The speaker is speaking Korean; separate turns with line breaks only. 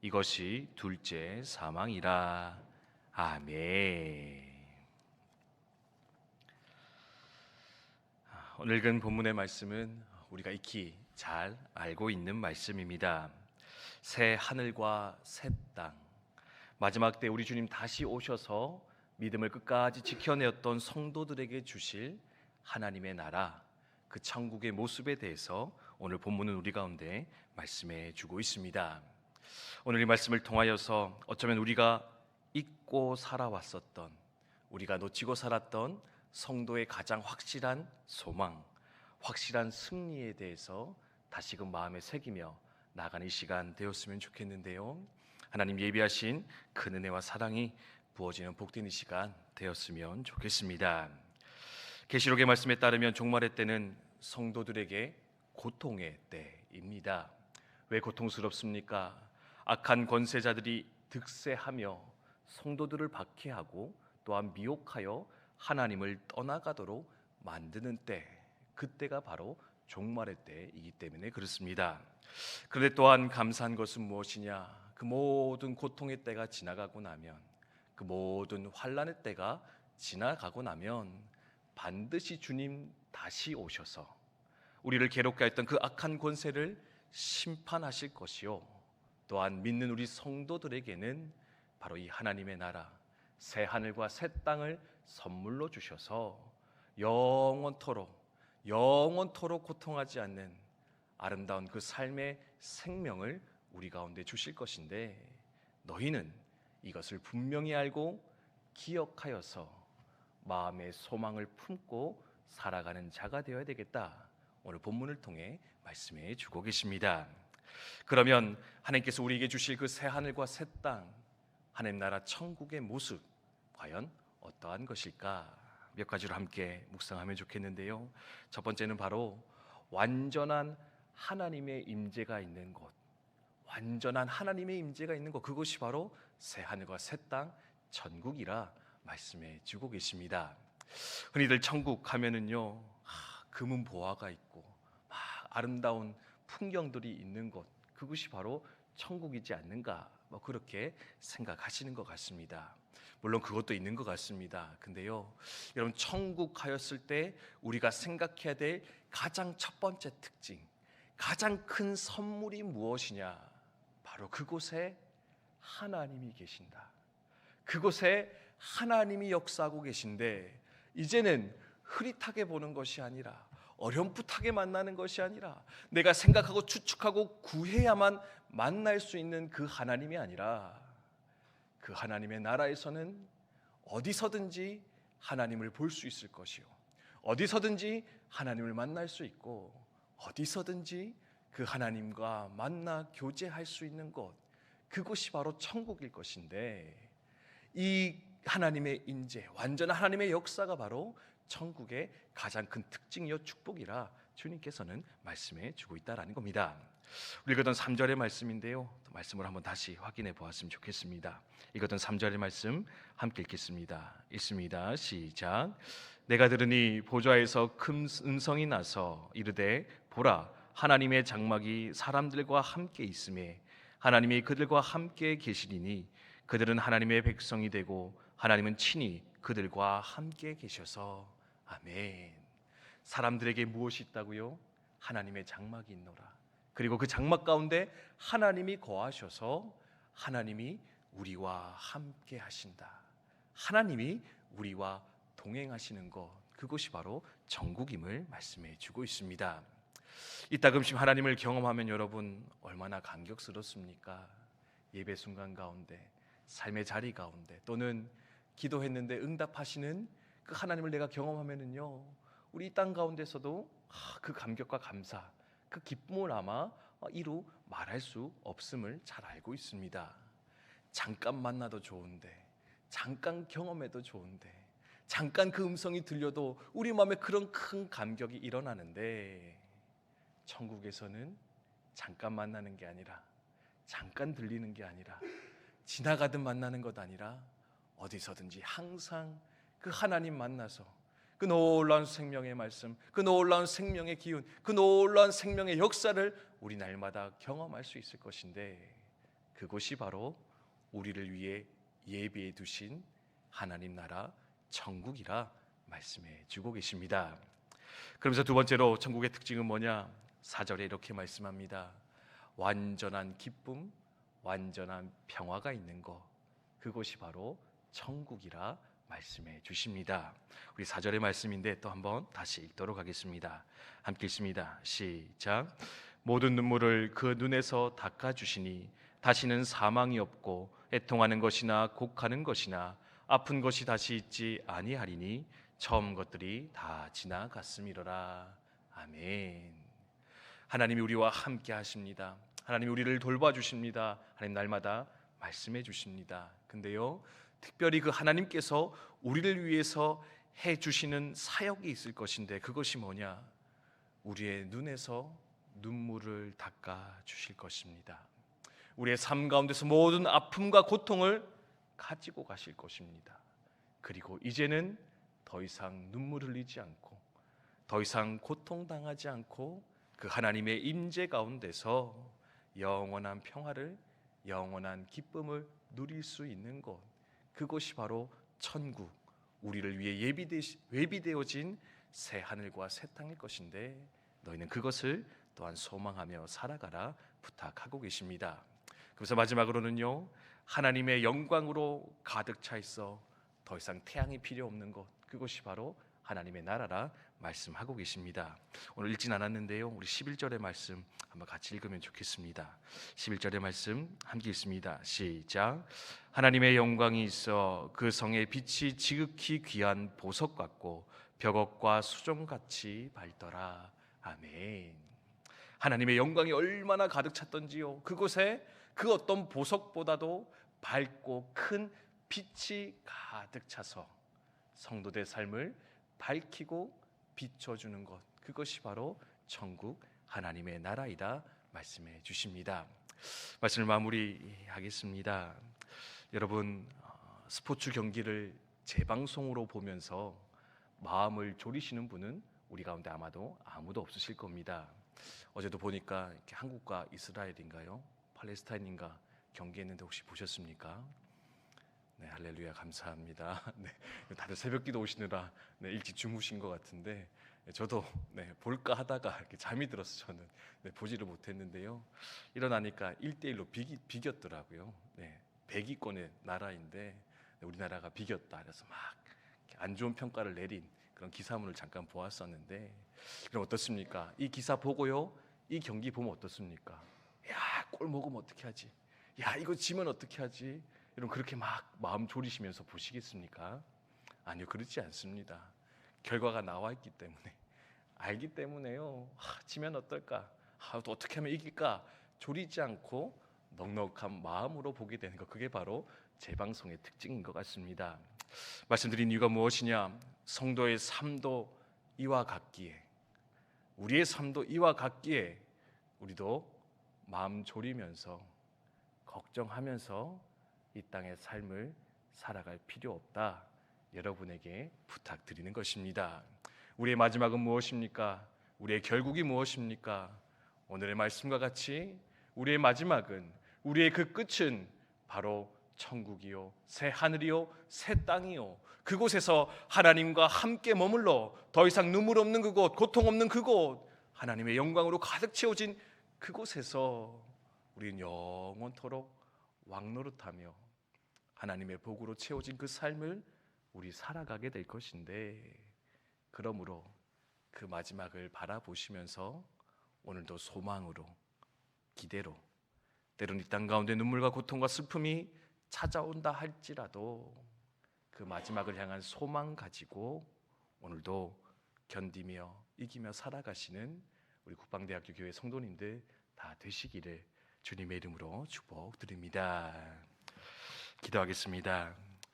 이것이 둘째 사망이라. 아멘. 오늘 읽은 본문의 말씀은 우리가 익히 잘 알고 있는 말씀입니다. 새 하늘과 새 땅, 마지막 때 우리 주님 다시 오셔서 믿음을 끝까지 지켜내었던 성도들에게 주실 하나님의 나라, 그 천국의 모습에 대해서 오늘 본문은 우리 가운데 말씀해 주고 있습니다. 오늘 이 말씀을 통하여서 어쩌면 우리가 잊고 살아왔었던, 우리가 놓치고 살았던 성도의 가장 확실한 소망, 확실한 승리에 대해서 다시금 마음에 새기며 나가는 시간 되었으면 좋겠는데요. 하나님 예비하신 큰 은혜와 사랑이 부어지는 복된 이 시간 되었으면 좋겠습니다. 계시록의 말씀에 따르면 종말의 때는 성도들에게 고통의 때입니다. 왜 고통스럽습니까? 악한 권세자들이 득세하며 성도들을 박해하고 또한 미혹하여 하나님을 떠나가도록 만드는 때, 그때가 바로 종말의 때이기 때문에 그렇습니다. 그런데 또한 감사한 것은 무엇이냐? 그 모든 고통의 때가 지나가고 나면, 그 모든 환난의 때가 지나가고 나면 반드시 주님 다시 오셔서 우리를 괴롭게 했던 그 악한 권세를 심판하실 것이요, 또한 믿는 우리 성도들에게는 바로 이 하나님의 나라, 새 하늘과 새 땅을 선물로 주셔서 영원토록 고통하지 않는 아름다운 그 삶의 생명을 우리 가운데 주실 것인데, 너희는 이것을 분명히 알고 기억하여서 마음의 소망을 품고 살아가는 자가 되어야 되겠다. 오늘 본문을 통해 말씀해 주고 계십니다. 그러면 하나님께서 우리에게 주실 그 새 하늘과 새 땅, 하나님 나라 천국의 모습, 과연 어떠한 것일까? 몇 가지로 함께 묵상하면 좋겠는데요. 첫 번째는 바로 완전한 하나님의 임재가 있는 곳, 완전한 하나님의 임재가 있는 곳, 그것이 바로 새 하늘과 새 땅, 천국이라 말씀해 주고 계십니다. 흔히들 천국 하면은요, 금은 보화가 있고 아름다운 풍경들이 있는 곳, 그것이 바로 천국이지 않는가, 그렇게 생각하시는 것 같습니다. 물론 그것도 있는 것 같습니다. 근데요, 여러분, 천국 하였을 때 우리가 생각해야 될 가장 첫 번째 특징, 가장 큰 선물이 무엇이냐? 바로 그곳에 하나님이 계신다. 그곳에 하나님이 역사하고 계신데, 이제는 흐릿하게 보는 것이 아니라, 어렴풋하게 만나는 것이 아니라, 내가 생각하고 추측하고 구해야만 만날 수 있는 그 하나님이 아니라, 그 하나님의 나라에서는 어디서든지 하나님을 볼 수 있을 것이요, 어디서든지 하나님을 만날 수 있고, 어디서든지 그 하나님과 만나 교제할 수 있는 곳, 그곳이 바로 천국일 것인데, 이 하나님의 인재, 완전한 하나님의 역사가 바로 천국의 가장 큰 특징이요 축복이라 주님께서는 말씀해 주고 있다라는 겁니다. 우리 읽었던 3절의 말씀인데요, 말씀을 한번 다시 확인해 보았으면 좋겠습니다. 읽었던 3절의 말씀 함께 읽겠습니다. 읽습니다. 시작. 내가 들으니 보좌에서 큰 음성이 나서 이르되, 보라, 하나님의 장막이 사람들과 함께 있음에 하나님이 그들과 함께 계시리니 그들은 하나님의 백성이 되고 하나님은 친히 그들과 함께 계셔서. 아멘. 사람들에게 무엇이 있다고요? 하나님의 장막이 있노라. 그리고 그 장막 가운데 하나님이 거하셔서 하나님이 우리와 함께 하신다. 하나님이 우리와 동행하시는 것, 그것이 바로 천국임을 말씀해 주고 있습니다. 이따금씩 하나님을 경험하면 여러분 얼마나 감격스럽습니까? 예배 순간 가운데, 삶의 자리 가운데, 또는 기도했는데 응답하시는 그 하나님을 내가 경험하면은요, 우리 이 땅 가운데서도 그 감격과 감사, 그 기쁨을 아마 이루 말할 수 없음을 잘 알고 있습니다. 잠깐 만나도 좋은데, 잠깐 경험해도 좋은데, 잠깐 그 음성이 들려도 우리 마음에 그런 큰 감격이 일어나는데, 천국에서는 잠깐 만나는 게 아니라, 잠깐 들리는 게 아니라, 지나가듯 만나는 것 아니라 어디서든지 항상 그 하나님 만나서 그 놀라운 생명의 말씀, 그 놀라운 생명의 기운, 그 놀라운 생명의 역사를 우리 날마다 경험할 수 있을 것인데, 그곳이 바로 우리를 위해 예비해 두신 하나님 나라 천국이라 말씀해 주고 계십니다. 그러면서 두 번째로 천국의 특징은 뭐냐? 4절에 이렇게 말씀합니다. 완전한 기쁨, 완전한 평화가 있는 것, 그곳이 바로 천국이라 말씀해 주십니다. 우리 4절의 말씀인데 또 한번 다시 읽도록 하겠습니다. 함께 읽습니다. 시작. 모든 눈물을 그 눈에서 닦아주시니 다시는 사망이 없고 애통하는 것이나 곡하는 것이나 아픈 것이 다시 있지 아니하리니 처음 것들이 다 지나갔음이로라. 아멘. 하나님이 우리와 함께 하십니다. 하나님이 우리를 돌봐주십니다. 하나님 날마다 말씀해 주십니다. 근데요, 특별히 그 하나님께서 우리를 위해서 해주시는 사역이 있을 것인데 그것이 뭐냐? 우리의 눈에서 눈물을 닦아 주실 것입니다. 우리의 삶 가운데서 모든 아픔과 고통을 가지고 가실 것입니다. 그리고 이제는 더 이상 눈물 흘리지 않고 더 이상 고통당하지 않고 그 하나님의 임재 가운데서 영원한 평화를, 영원한 기쁨을 누릴 수 있는 곳, 그곳이 바로 천국, 우리를 위해 예비되어진 새 하늘과 새 땅일 것인데 너희는 그것을 또한 소망하며 살아가라 부탁하고 계십니다. 그래서 마지막으로는요, 하나님의 영광으로 가득 차 있어 더 이상 태양이 필요 없는 곳, 그것이 바로 하나님의 나라라 말씀하고 계십니다. 오늘 읽진 않았는데요, 우리 11절의 말씀 한번 같이 읽으면 좋겠습니다. 11절의 말씀 함께 읽습니다. 시작. 하나님의 영광이 있어 그 성의 빛이 지극히 귀한 보석 같고 벽옥과 수정같이 밝더라. 아멘. 하나님의 영광이 얼마나 가득 찼던지요, 그곳에 그 어떤 보석보다도 밝고 큰 빛이 가득 차서 성도들의 삶을 밝히고 비춰주는 것, 그것이 바로 천국 하나님의 나라이다 말씀해 주십니다. 말씀을 마무리하겠습니다. 여러분, 스포츠 경기를 재방송으로 보면서 마음을 졸이시는 분은 우리 가운데 아마도 아무도 없으실 겁니다. 어제도 보니까 이렇게 한국과 이스라엘인가요? 팔레스타인인가 경기했는데 혹시 보셨습니까? 네, 할렐루야, 감사합니다. 네, 다들 새벽기도 오시느라 일찍 주무신 것 같은데 저도 볼까 하다가 이렇게 잠이 들어서 저는 보지를 못했는데요. 일어나니까 1대1로 비겼더라고요. 100위권의 나라인데 우리나라가 비겼다. 그래서 막 안 좋은 평가를 내린 그런 기사문을 잠깐 보았었는데, 그럼 어떻습니까? 이 기사 보고요, 이 경기 보면 어떻습니까? 야, 골 먹으면 어떻게 하지? 야, 이거 지면 어떻게 하지? 여러분, 그렇게 막 마음 졸이시면서 보시겠습니까? 아니요, 그렇지 않습니다. 결과가 나와 있기 때문에, 알기 때문에요. 지면 어떨까? 또 어떻게 하면 이길까? 졸이지 않고 넉넉한 마음으로 보게 되는 것, 그게 바로 재방송의 특징인 것 같습니다. 말씀드린 이유가 무엇이냐? 성도의 삶도 이와 같기에, 우리의 삶도 이와 같기에 우리도 마음 졸이면서 걱정하면서 이 땅의 삶을 살아갈 필요 없다, 여러분에게 부탁드리는 것입니다. 우리의 마지막은 무엇입니까? 우리의 결국이 무엇입니까? 오늘의 말씀과 같이 우리의 마지막은, 우리의 그 끝은 바로 천국이요, 새 하늘이요, 새 땅이요, 그곳에서 하나님과 함께 머물러 더 이상 눈물 없는 그곳, 고통 없는 그곳, 하나님의 영광으로 가득 채워진 그곳에서 우리는 영원토록 왕노릇하며 하나님의 복으로 채워진 그 삶을 우리 살아가게 될 것인데, 그러므로 그 마지막을 바라보시면서 오늘도 소망으로, 기대로, 때로는 이 땅 가운데 눈물과 고통과 슬픔이 찾아온다 할지라도 그 마지막을 향한 소망 가지고 오늘도 견디며 이기며 살아가시는 우리 국방대학교 교회 성도님들 다 되시기를 주님의 이름으로 축복드립니다. 기도하겠습니다.